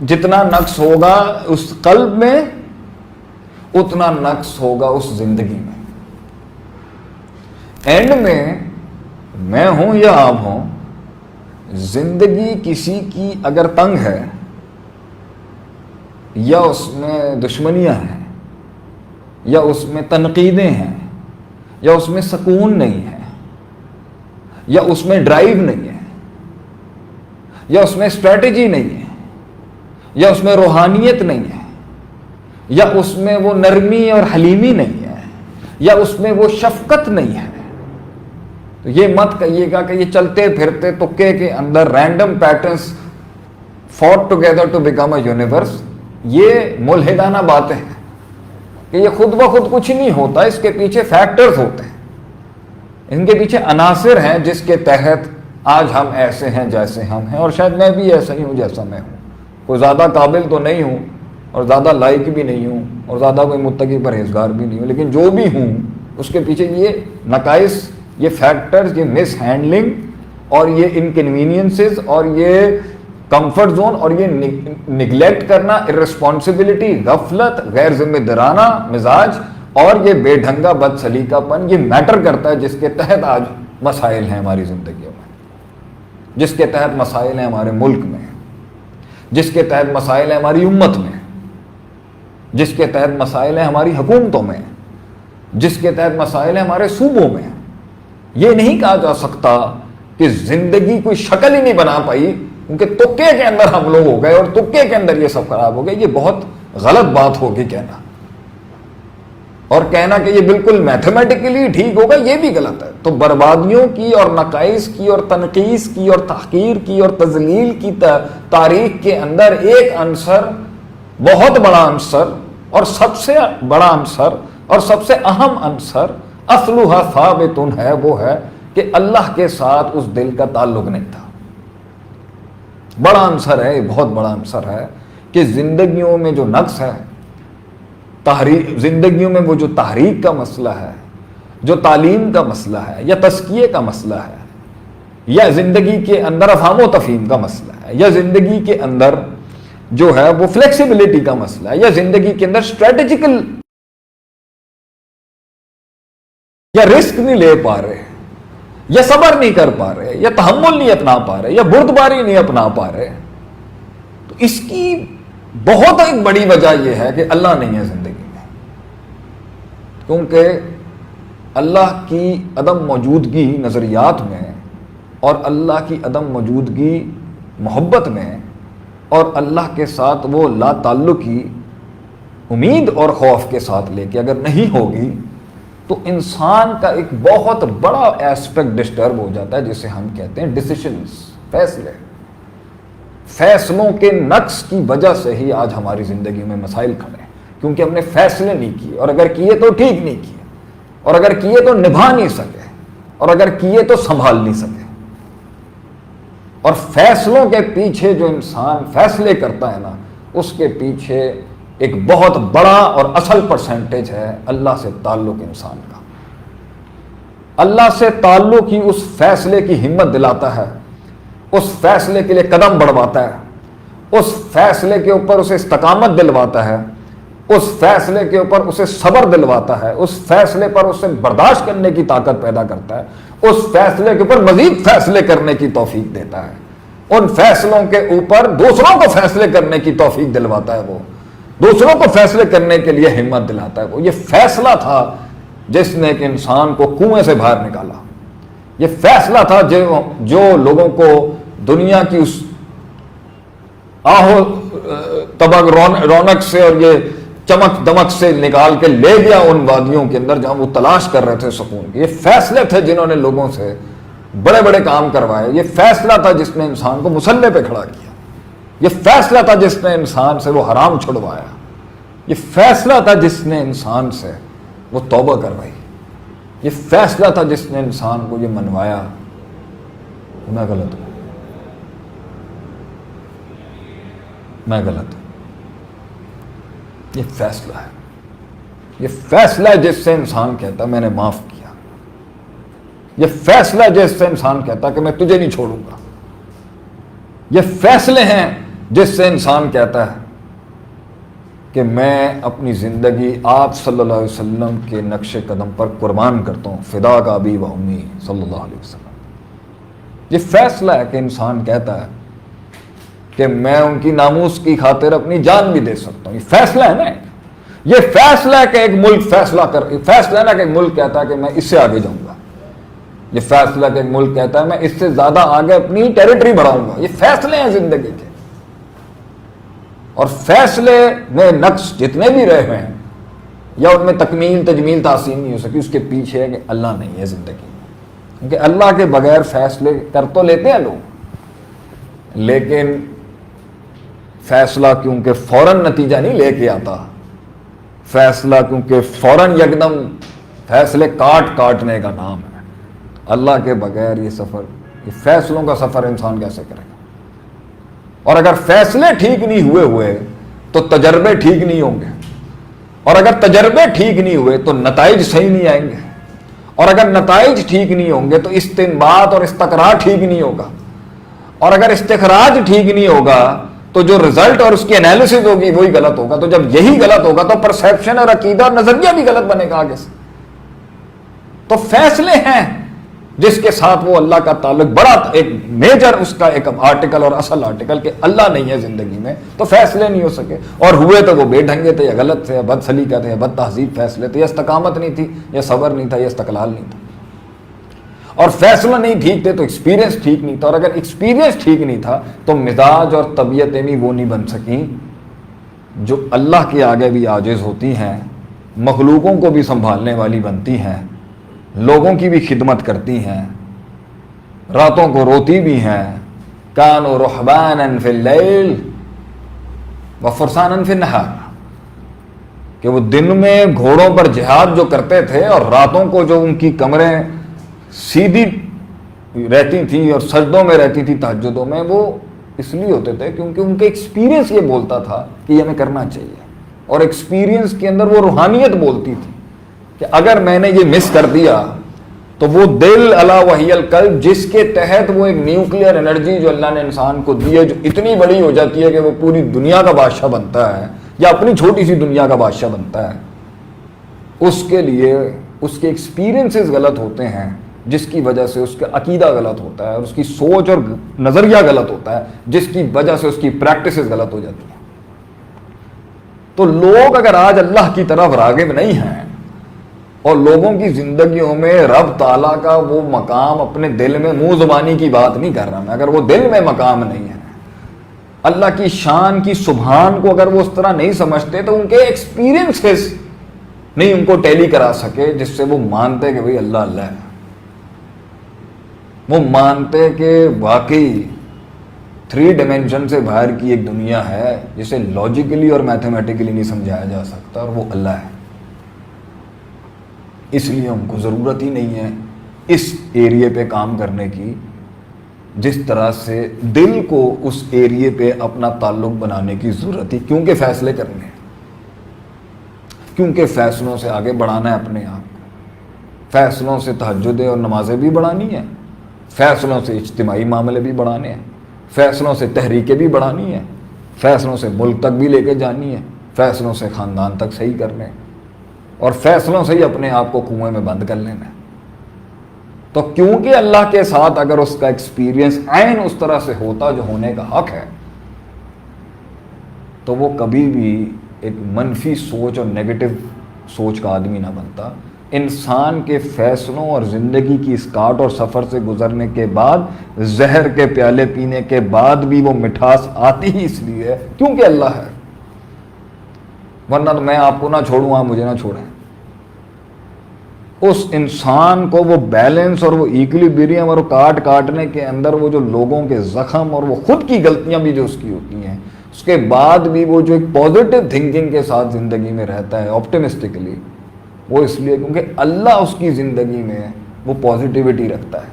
جتنا نقص ہوگا اس قلب میں اتنا نقص ہوگا اس زندگی میں. اینڈ میں ہوں یا آپ ہوں، زندگی کسی کی اگر تنگ ہے یا اس میں دشمنیاں ہیں یا اس میں تنقیدیں ہیں یا اس میں سکون نہیں ہے یا اس میں ڈرائیو نہیں ہے یا اس میں اسٹریٹجی نہیں ہے یا اس میں روحانیت نہیں ہے یا اس میں وہ نرمی اور حلیمی نہیں ہے یا اس میں وہ شفقت نہیں ہے، تو یہ مت کہیے گا کہ یہ چلتے پھرتے تکے کے اندر random patterns put together to become a universe, یہ ملحدانہ باتیں ہیں کہ یہ خود بخود کچھ نہیں ہوتا. اس کے پیچھے فیکٹرز ہوتے ہیں، ان کے پیچھے عناصر ہیں جس کے تحت آج ہم ایسے ہیں جیسے ہم ہیں. اور شاید میں بھی ایسا ہی ہوں جیسا میں ہوں، کوئی زیادہ قابل تو نہیں ہوں اور زیادہ لائق بھی نہیں ہوں اور زیادہ کوئی متقی پرہیزگار بھی نہیں ہوں، لیکن جو بھی ہوں اس کے پیچھے یہ نقائص، یہ فیکٹرز، یہ مس ہینڈلنگ اور یہ انکنوینئنسز اور یہ کمفرٹ زون اور یہ نگلیکٹ کرنا، ارسپانسبلٹی، غفلت، غیر ذمہ دارانہ مزاج اور یہ بے ڈھنگا بد سلیقہ پن، یہ میٹر کرتا ہے جس کے تحت آج مسائل ہیں ہماری زندگیوں میں، جس کے تحت مسائل ہیں ہمارے ملک میں، جس کے تحت مسائل ہیں ہماری امت میں، جس کے تحت مسائل ہیں ہماری حکومتوں میں، جس کے تحت مسائل ہیں ہمارے صوبوں میں. یہ نہیں کہا جا سکتا کہ زندگی کوئی شکل ہی نہیں بنا پائی کیونکہ تکے کے اندر ہم لوگ ہو گئے اور تکے کے اندر یہ سب خراب ہو گئے. یہ بہت غلط بات ہوگی کہنا، اور کہنا کہ یہ بالکل میتھمیٹیکلی ٹھیک ہوگا یہ بھی غلط ہے. تو بربادیوں کی اور نقائص کی اور تنقیص کی اور تحقیر کی اور تذلیل کی تاریخ کے اندر ایک عنصر، بہت بڑا عنصر اور سب سے بڑا عنصر اور سب سے اہم عنصر اصلھا ثابت ہے، وہ ہے کہ اللہ کے ساتھ اس دل کا تعلق نہیں تھا. بڑا عنصر ہے، بہت بڑا عنصر ہے کہ زندگیوں میں جو نقص ہے، زندگیوں میں وہ جو تحریک کا مسئلہ ہے، جو تعلیم کا مسئلہ ہے یا تزکیے کا مسئلہ ہے یا زندگی کے اندر افہام و تفہیم کا مسئلہ ہے یا زندگی کے اندر جو ہے وہ فلیکسیبلٹی کا مسئلہ ہے یا زندگی کے اندر اسٹریٹجیکل یا رسک نہیں لے پا رہے یا صبر نہیں کر پا رہے یا تحمل نہیں اپنا پا رہے یا بردباری نہیں اپنا پا رہے، تو اس کی بہت ایک بڑی وجہ یہ ہے کہ اللہ نہیں ہے زندگی میں. کیونکہ اللہ کی عدم موجودگی نظریات میں اور اللہ کی عدم موجودگی محبت میں اور اللہ کے ساتھ وہ لا تعلقی امید اور خوف کے ساتھ لے کے اگر نہیں ہوگی تو انسان کا ایک بہت بڑا ایسپیکٹ ڈسٹرب ہو جاتا ہے جسے ہم کہتے ہیں ڈیسیشنز، فیصلے. فیصلوں کے نقص کی وجہ سے ہی آج ہماری زندگی میں مسائل کھڑے ہیں، کیونکہ ہم نے فیصلے نہیں کیے، اور اگر کیے تو ٹھیک نہیں کیے، اور اگر کیے تو نبھا نہیں سکے، اور اگر کیے تو سنبھال نہیں سکے. اور فیصلوں کے پیچھے جو انسان فیصلے کرتا ہے نا، اس کے پیچھے ایک بہت بڑا اور اصل پرسنٹیج ہے اللہ سے تعلق انسان کا. اللہ سے تعلق ہی اس فیصلے کی ہمت دلاتا ہے، اس فیصلے کے لیے قدم بڑھواتا ہے، اس فیصلے کے اوپر اسے استقامت دلواتا ہے، اس فیصلے کے اوپر اسے صبر دلواتا ہے، اس فیصلے پر اسے برداشت کرنے کی طاقت پیدا کرتا ہے، اس فیصلے کے اوپر مزید فیصلے کرنے کی توفیق دیتا ہے، ان فیصلوں کے اوپر دوسروں کو فیصلے کرنے کی توفیق دلواتا ہے، وہ دوسروں کو فیصلے کرنے کے لیے ہمت دلاتا ہے. وہ یہ فیصلہ تھا جس نے ایک انسان کو کنویں سے باہر نکالا. یہ فیصلہ تھا جو لوگوں کو دنیا کی اس آہو تبگ رونق سے اور یہ چمک دمک سے نکال کے لے گیا ان وادیوں کے اندر جہاں وہ تلاش کر رہے تھے سکون کی. یہ فیصلے تھے جنہوں نے لوگوں سے بڑے بڑے کام کروائے. یہ فیصلہ تھا جس نے انسان کو مسلح پہ کھڑا کیا. یہ فیصلہ تھا جس نے انسان سے وہ حرام چھڑوایا. یہ فیصلہ تھا جس نے انسان سے وہ توبہ کروائی. یہ فیصلہ تھا جس نے انسان کو یہ منوایا میں غلط ہوں، میں غلط ہوں. یہ فیصلہ ہے. یہ فیصلہ ہے جس سے انسان کہتا میں نے معاف کیا. یہ فیصلہ ہے جس سے انسان کہتا کہ میں تجھے نہیں چھوڑوں گا. یہ فیصلے ہیں جس سے انسان کہتا ہے کہ میں اپنی زندگی آپ صلی اللہ علیہ وسلم کے نقش قدم پر قربان کرتا ہوں، فدا کا ابی و امی صلی اللہ علیہ وسلم. یہ فیصلہ ہے کہ انسان کہتا ہے کہ میں ان کی ناموس کی خاطر اپنی جان بھی دے سکتا ہوں. یہ فیصلہ ہے نا، یہ فیصلہ ہے کہ ایک ملک فیصلہ ہے نا کہ ایک ملک کہتا ہے کہ میں اس سے آگے جاؤں گا. یہ فیصلہ کہ ایک ملک کہتا ہے میں اس سے زیادہ آگے اپنی ٹیریٹری بڑھاؤں گا. یہ فیصلے ہیں زندگی کے، اور فیصلے میں نقص جتنے بھی رہے ہیں یا ان میں تکمیل تجمیل تحسین نہیں ہو سکی، اس کے پیچھے ہے کہ اللہ نہیں ہے زندگی میں. کیونکہ اللہ کے بغیر فیصلے کر تو لیتے ہیں لوگ، لیکن فیصلہ کیونکہ فوراً نتیجہ نہیں لے کے آتا، فیصلہ کیونکہ فوراً یکدم فیصلے کاٹنے کا نام ہے. اللہ کے بغیر یہ سفر، یہ فیصلوں کا سفر انسان کیسے کرے گا؟ اور اگر فیصلے ٹھیک نہیں ہوئے تو تجربے ٹھیک نہیں ہوں گے، اور اگر تجربے ٹھیک نہیں ہوئے تو نتائج صحیح نہیں آئیں گے، اور اگر نتائج ٹھیک نہیں ہوں گے تو استنباط اور استقراء ٹھیک نہیں ہوگا، اور اگر استخراج ٹھیک نہیں ہوگا تو جو رزلٹ اور اس کی انالیسز ہوگی وہی غلط ہوگا. تو جب یہی غلط ہوگا تو پرسیپشن اور عقیدہ اور نظریہ بھی غلط بنے گا آگے سے. تو فیصلے ہیں جس کے ساتھ وہ اللہ کا تعلق، بڑا ایک میجر اس کا ایک آرٹیکل اور اصل آرٹیکل کہ اللہ نہیں ہے زندگی میں، تو فیصلے نہیں ہو سکے. اور ہوئے تو وہ بے ڈھنگے تھے یا غلط تھے یا بد سلیقہ تھے یا بد تہذیب فیصلے تھے، یا استقامت نہیں تھی یا صبر نہیں تھا یا استقلال نہیں تھا. اور فیصلہ نہیں ٹھیک تھے تو ایکسپیرینس ٹھیک نہیں تھا، اور اگر ایکسپیرینس ٹھیک نہیں تھا تو مزاج اور طبیعتیں بھی وہ نہیں بن سکیں جو اللہ کے آگے بھی عاجز ہوتی ہیں، مخلوقوں کو بھی سنبھالنے والی بنتی ہیں، لوگوں کی بھی خدمت کرتی ہیں، راتوں کو روتی بھی ہیں. کانوا رہبانا فی اللیل وفرسانا فی النہار، کہ وہ دن میں گھوڑوں پر جہاد جو کرتے تھے اور راتوں کو جو ان کی کمریں سیدھی رہتی تھیں اور سجدوں میں رہتی تھی تہجدوں میں، وہ اس لیے ہوتے تھے کیونکہ ان کا ایکسپیرینس یہ بولتا تھا کہ یہ ہمیں کرنا چاہیے. اور ایکسپیرینس کے اندر وہ روحانیت بولتی تھی کہ اگر میں نے یہ مس کر دیا تو وہ دل الا وحی القلب، جس کے تحت وہ ایک نیوکلیئر انرجی جو اللہ نے انسان کو دی ہے، جو اتنی بڑی ہو جاتی ہے کہ وہ پوری دنیا کا بادشاہ بنتا ہے یا اپنی چھوٹی سی دنیا کا بادشاہ بنتا ہے، اس کے لیے اس کے ایکسپیرینسز غلط ہوتے ہیں، جس کی وجہ سے اس کا عقیدہ غلط ہوتا ہے اور اس کی سوچ اور نظریہ غلط ہوتا ہے، جس کی وجہ سے اس کی پریکٹسز غلط ہو جاتی ہیں. تو لوگ اگر آج اللہ کی طرف راغب نہیں ہیں اور لوگوں کی زندگیوں میں رب تعالیٰ کا وہ مقام اپنے دل میں، منہ زبانی کی بات نہیں کر رہا میں، اگر وہ دل میں مقام نہیں ہے، اللہ کی شان کی سبحان کو اگر وہ اس طرح نہیں سمجھتے تو ان کے ایکسپیرینسز نہیں ان کو ٹیلی کرا سکے جس سے وہ مانتے کہ بھئی اللہ اللہ ہے. وہ مانتے کہ واقعی 3 ڈائمینشن سے باہر کی ایک دنیا ہے جسے لاجیکلی اور میتھمیٹیکلی نہیں سمجھایا جا سکتا، اور وہ اللہ ہے. اس لیے ہم کو ضرورت ہی نہیں ہے اس ایریے پہ کام کرنے کی، جس طرح سے دل کو اس ایریے پہ اپنا تعلق بنانے کی ضرورت ہی، کیونکہ فیصلے کرنے ہیں، کیونکہ فیصلوں سے آگے بڑھانا ہے اپنے آپ کو، فیصلوں سے تہجدیں اور نمازیں بھی بڑھانی ہیں، فیصلوں سے اجتماعی معاملے بھی بڑھانے ہیں، فیصلوں سے تحریکیں بھی بڑھانی ہیں، فیصلوں سے ملک تک بھی لے کے جانی ہے، فیصلوں سے خاندان تک صحیح کرنے ہیں، اور فیصلوں سے ہی اپنے آپ کو کنویں میں بند کر لینا ہے. تو کیونکہ اللہ کے ساتھ اگر اس کا ایکسپیرینس عین اس طرح سے ہوتا جو ہونے کا حق ہے، تو وہ کبھی بھی ایک منفی سوچ اور نیگیٹو سوچ کا آدمی نہ بنتا. انسان کے فیصلوں اور زندگی کی اس کاٹ اور سفر سے گزرنے کے بعد، زہر کے پیالے پینے کے بعد بھی وہ مٹھاس آتی ہی اس لیے ہے کیونکہ اللہ ہے، ورنہ تو میں آپ کو نہ چھوڑوں آپ مجھے نہ چھوڑیں. اس انسان کو وہ بیلنس اور وہ ایکولیبریم اور کاٹنے کے اندر وہ جو لوگوں کے زخم اور وہ خود کی غلطیاں بھی جو اس کی ہوتی ہیں، اس کے بعد بھی وہ جو ایک پازیٹیو تھنکنگ کے ساتھ زندگی میں رہتا ہے آپٹمسٹکلی، وہ اس لیے کیونکہ اللہ اس کی زندگی میں وہ پازیٹیوٹی رکھتا ہے.